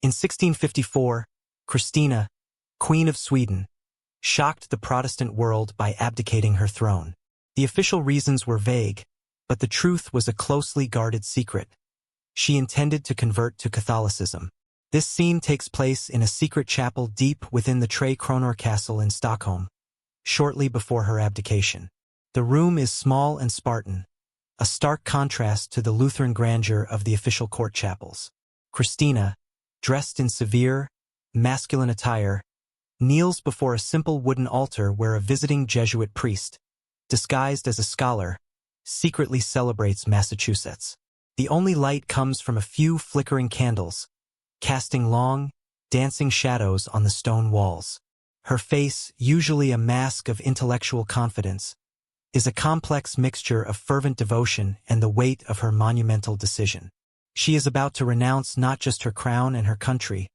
In 1654, Christina, Queen of Sweden, shocked the Protestant world by abdicating her throne. The official reasons were vague, but the truth was a closely guarded secret. She intended to convert to Catholicism. This scene takes place in a secret chapel deep within the Tre Kronor Castle in Stockholm, shortly before her abdication. The room is small and Spartan, a stark contrast to the Lutheran grandeur of the official court chapels. Christina, dressed in severe, masculine attire, kneels before a simple wooden altar where a visiting Jesuit priest, disguised as a scholar, secretly celebrates Massachusetts. The only light comes from a few flickering candles, casting long, dancing shadows on the stone walls. Her face, usually a mask of intellectual confidence, is a complex mixture of fervent devotion and the weight of her monumental decision. She is about to renounce not just her crown and her country,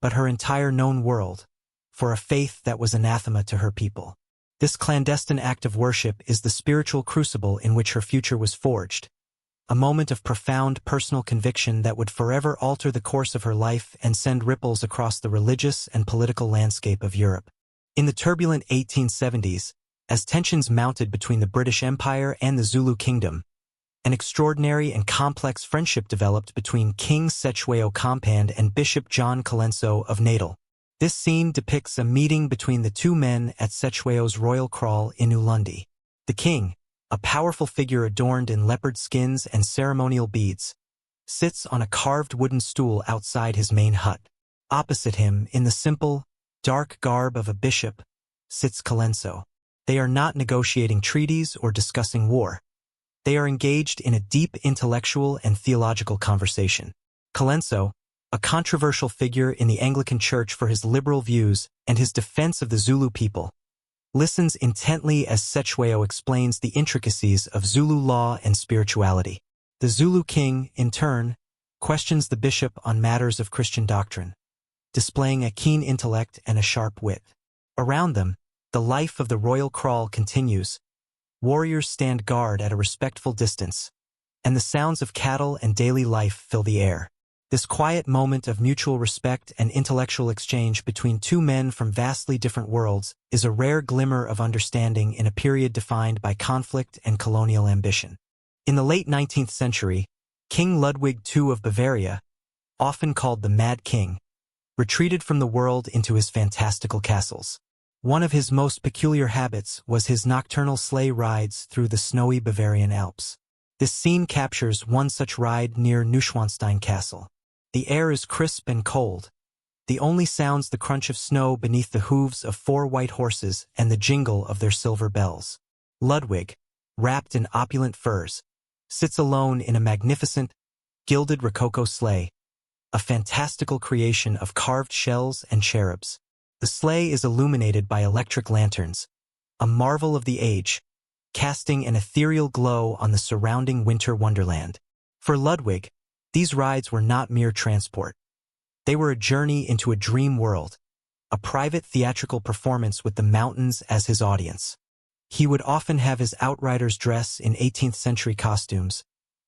but her entire known world, for a faith that was anathema to her people. This clandestine act of worship is the spiritual crucible in which her future was forged, a moment of profound personal conviction that would forever alter the course of her life and send ripples across the religious and political landscape of Europe. In the turbulent 1870s, as tensions mounted between the British Empire and the Zulu Kingdom, an extraordinary and complex friendship developed between King Cetshwayo Compande and Bishop John Colenso of Natal. This scene depicts a meeting between the two men at Cetshwayo's royal kraal in Ulundi. The king, a powerful figure adorned in leopard skins and ceremonial beads, sits on a carved wooden stool outside his main hut. Opposite him, in the simple, dark garb of a bishop, sits Colenso. They are not negotiating treaties or discussing war. They are engaged in a deep intellectual and theological conversation. Colenso, a controversial figure in the Anglican Church for his liberal views and his defense of the Zulu people, listens intently as Cetshwayo explains the intricacies of Zulu law and spirituality. The Zulu king, in turn, questions the bishop on matters of Christian doctrine, displaying a keen intellect and a sharp wit. Around them, the life of the royal kraal continues. Warriors stand guard at a respectful distance, and the sounds of cattle and daily life fill the air. This quiet moment of mutual respect and intellectual exchange between two men from vastly different worlds is a rare glimmer of understanding in a period defined by conflict and colonial ambition. In the late 19th century, King Ludwig II of Bavaria, often called the Mad King, retreated from the world into his fantastical castles. One of his most peculiar habits was his nocturnal sleigh rides through the snowy Bavarian Alps. This scene captures one such ride near Neuschwanstein Castle. The air is crisp and cold. The only sounds the crunch of snow beneath the hooves of 4 white horses and the jingle of their silver bells. Ludwig, wrapped in opulent furs, sits alone in a magnificent, gilded Rococo sleigh, a fantastical creation of carved shells and cherubs. The sleigh is illuminated by electric lanterns, a marvel of the age, casting an ethereal glow on the surrounding winter wonderland. For Ludwig, these rides were not mere transport. They were a journey into a dream world, a private theatrical performance with the mountains as his audience. He would often have his outriders dress in 18th century costumes,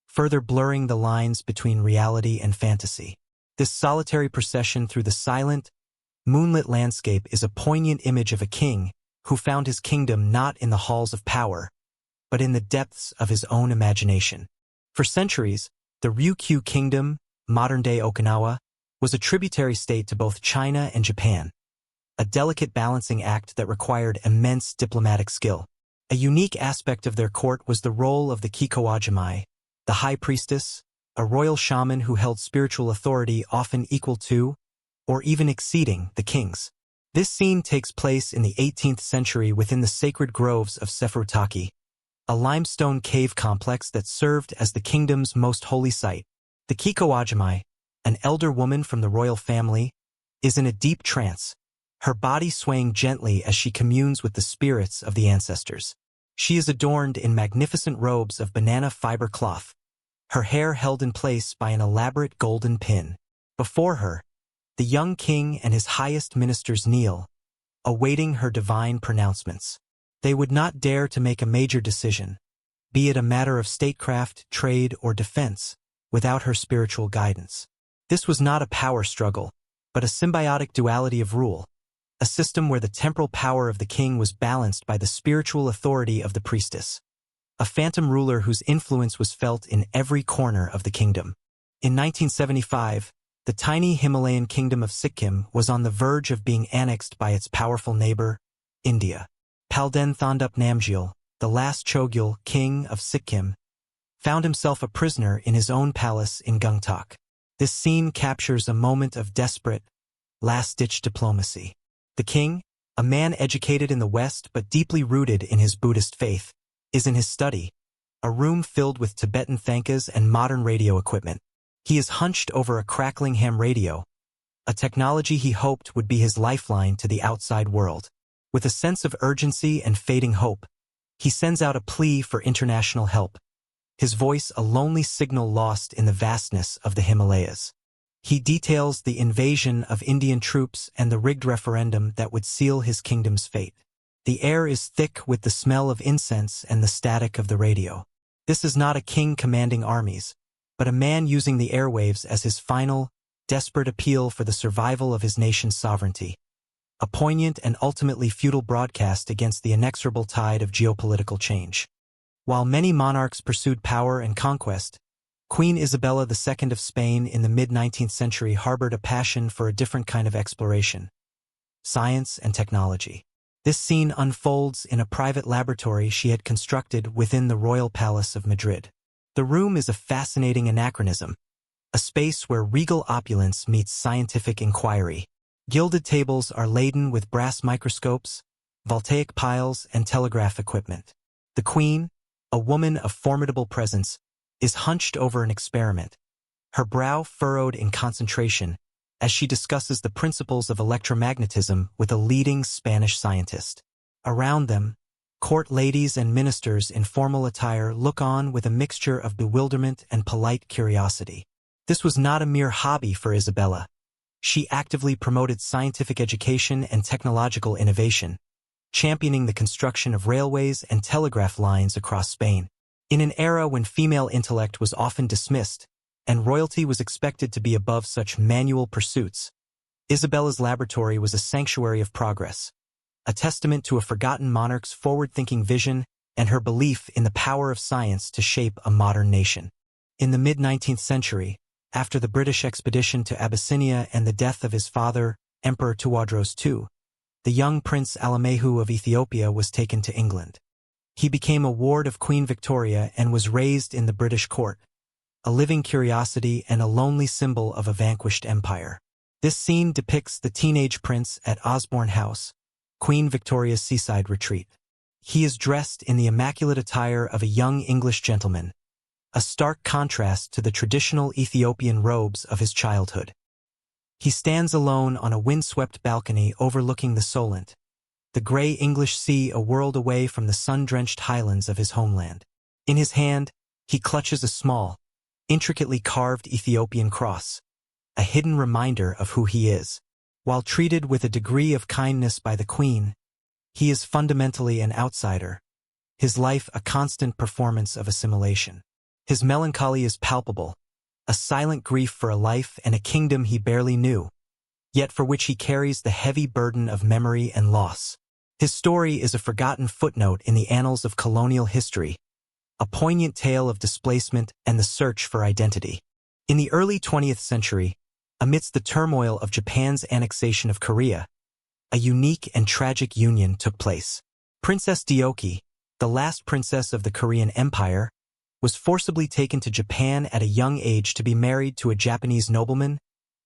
further blurring the lines between reality and fantasy. This solitary procession through the silent, moonlit landscape is a poignant image of a king who found his kingdom not in the halls of power, but in the depths of his own imagination. For centuries, the Ryukyu Kingdom, modern-day Okinawa, was a tributary state to both China and Japan, a delicate balancing act that required immense diplomatic skill. A unique aspect of their court was the role of the Kikowajimai, the high priestess, a royal shaman who held spiritual authority often equal to, or even exceeding, the king's. This scene takes place in the 18th century within the sacred groves of Sefurutaki, a limestone cave complex that served as the kingdom's most holy site. The Kikowajimai, an elder woman from the royal family, is in a deep trance, her body swaying gently as she communes with the spirits of the ancestors. She is adorned in magnificent robes of banana fiber cloth, her hair held in place by an elaborate golden pin. Before her, the young king and his highest ministers kneel, awaiting her divine pronouncements. They would not dare to make a major decision, be it a matter of statecraft, trade, or defense, without her spiritual guidance. This was not a power struggle, but a symbiotic duality of rule, a system where the temporal power of the king was balanced by the spiritual authority of the priestess, a phantom ruler whose influence was felt in every corner of the kingdom. In 1975, the tiny Himalayan kingdom of Sikkim was on the verge of being annexed by its powerful neighbor, India. Palden Thondup Namgyal, the last Chogyal king of Sikkim, found himself a prisoner in his own palace in Gangtok. This scene captures a moment of desperate, last-ditch diplomacy. The king, a man educated in the West but deeply rooted in his Buddhist faith, is in his study, a room filled with Tibetan thankas and modern radio equipment. He is hunched over a crackling ham radio, a technology he hoped would be his lifeline to the outside world. With a sense of urgency and fading hope, he sends out a plea for international help, his voice a lonely signal lost in the vastness of the Himalayas. He details the invasion of Indian troops and the rigged referendum that would seal his kingdom's fate. The air is thick with the smell of incense and the static of the radio. This is not a king commanding armies, but a man using the airwaves as his final, desperate appeal for the survival of his nation's sovereignty. A poignant and ultimately futile broadcast against the inexorable tide of geopolitical change. While many monarchs pursued power and conquest, Queen Isabella II of Spain in the mid-19th century harbored a passion for a different kind of exploration: science and technology. This scene unfolds in a private laboratory she had constructed within the Royal Palace of Madrid. The room is a fascinating anachronism, a space where regal opulence meets scientific inquiry. Gilded tables are laden with brass microscopes, voltaic piles, and telegraph equipment. The Queen, a woman of formidable presence, is hunched over an experiment, her brow furrowed in concentration as she discusses the principles of electromagnetism with a leading Spanish scientist. Around them, court ladies and ministers in formal attire look on with a mixture of bewilderment and polite curiosity. This was not a mere hobby for Isabella. She actively promoted scientific education and technological innovation, championing the construction of railways and telegraph lines across Spain. In an era when female intellect was often dismissed, and royalty was expected to be above such manual pursuits, Isabella's laboratory was a sanctuary of progress, a testament to a forgotten monarch's forward-thinking vision and her belief in the power of science to shape a modern nation. In the mid-19th century, after the British expedition to Abyssinia and the death of his father, Emperor Tawadros II, the young Prince Alamehu of Ethiopia was taken to England. He became a ward of Queen Victoria and was raised in the British court, a living curiosity and a lonely symbol of a vanquished empire. This scene depicts the teenage prince at Osborne House, Queen Victoria's seaside retreat. He is dressed in the immaculate attire of a young English gentleman, a stark contrast to the traditional Ethiopian robes of his childhood. He stands alone on a windswept balcony overlooking the Solent, the gray English sea a world away from the sun-drenched highlands of his homeland. In his hand, he clutches a small, intricately carved Ethiopian cross, a hidden reminder of who he is. While treated with a degree of kindness by the Queen, he is fundamentally an outsider, his life a constant performance of assimilation. His melancholy is palpable, a silent grief for a life and a kingdom he barely knew, yet for which he carries the heavy burden of memory and loss. His story is a forgotten footnote in the annals of colonial history, a poignant tale of displacement and the search for identity. In the early 20th century, amidst the turmoil of Japan's annexation of Korea, a unique and tragic union took place. Princess Deoki, the last princess of the Korean Empire, was forcibly taken to Japan at a young age to be married to a Japanese nobleman,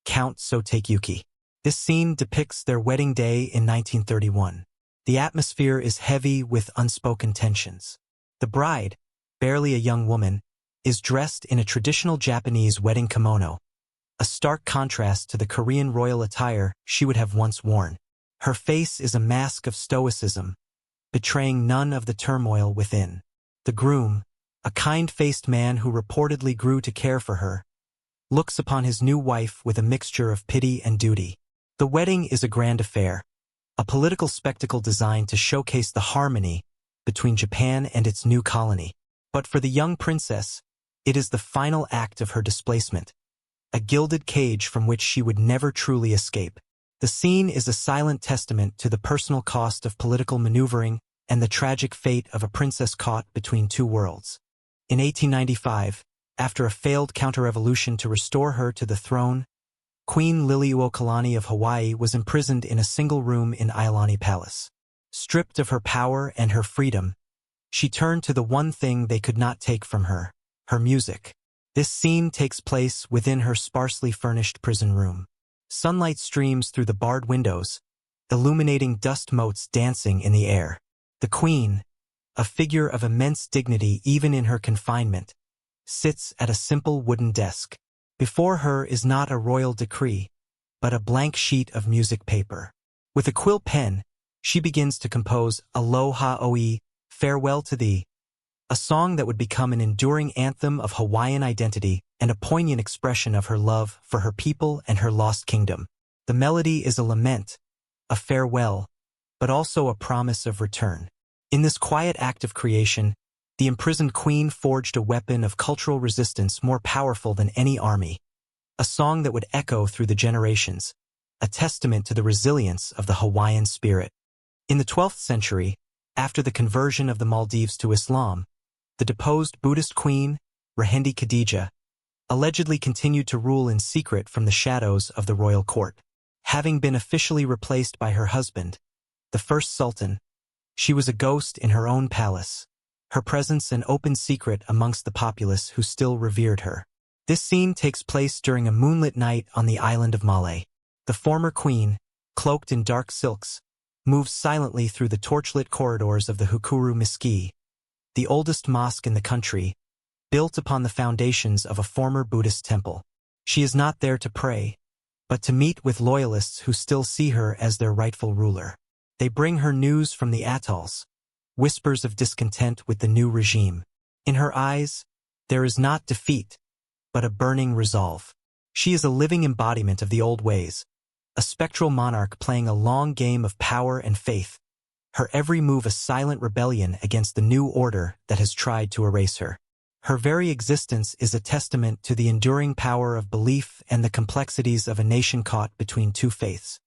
Count Sotakeyuki. This scene depicts their wedding day in 1931. The atmosphere is heavy with unspoken tensions. The bride, barely a young woman, is dressed in a traditional Japanese wedding kimono, a stark contrast to the Korean royal attire she would have once worn. Her face is a mask of stoicism, betraying none of the turmoil within. The groom, a kind-faced man who reportedly grew to care for her, looks upon his new wife with a mixture of pity and duty. The wedding is a grand affair, a political spectacle designed to showcase the harmony between Japan and its new colony. But for the young princess, it is the final act of her displacement, a gilded cage from which she would never truly escape. The scene is a silent testament to the personal cost of political maneuvering and the tragic fate of a princess caught between two worlds. In 1895, after a failed counter-revolution to restore her to the throne, Queen Liliuokalani of Hawaii was imprisoned in a single room in Iolani Palace. Stripped of her power and her freedom, she turned to the one thing they could not take from her, her music. This scene takes place within her sparsely furnished prison room. Sunlight streams through the barred windows, illuminating dust motes dancing in the air. The queen, a figure of immense dignity even in her confinement, sits at a simple wooden desk. Before her is not a royal decree, but a blank sheet of music paper. With a quill pen, she begins to compose Aloha Oe, Farewell to Thee, a song that would become an enduring anthem of Hawaiian identity and a poignant expression of her love for her people and her lost kingdom. The melody is a lament, a farewell, but also a promise of return. In this quiet act of creation, the imprisoned queen forged a weapon of cultural resistance more powerful than any army, a song that would echo through the generations, a testament to the resilience of the Hawaiian spirit. In the 12th century, after the conversion of the Maldives to Islam, the deposed Buddhist queen, Rahendi Khadija, allegedly continued to rule in secret from the shadows of the royal court. Having been officially replaced by her husband, the first sultan, she was a ghost in her own palace, her presence an open secret amongst the populace who still revered her. This scene takes place during a moonlit night on the island of Malé. The former queen, cloaked in dark silks, moves silently through the torchlit corridors of the Hukuru Mosque, the oldest mosque in the country, built upon the foundations of a former Buddhist temple. She is not there to pray, but to meet with loyalists who still see her as their rightful ruler. They bring her news from the atolls, whispers of discontent with the new regime. In her eyes, there is not defeat, but a burning resolve. She is a living embodiment of the old ways, a spectral monarch playing a long game of power and faith, her every move a silent rebellion against the new order that has tried to erase her. Her very existence is a testament to the enduring power of belief and the complexities of a nation caught between two faiths.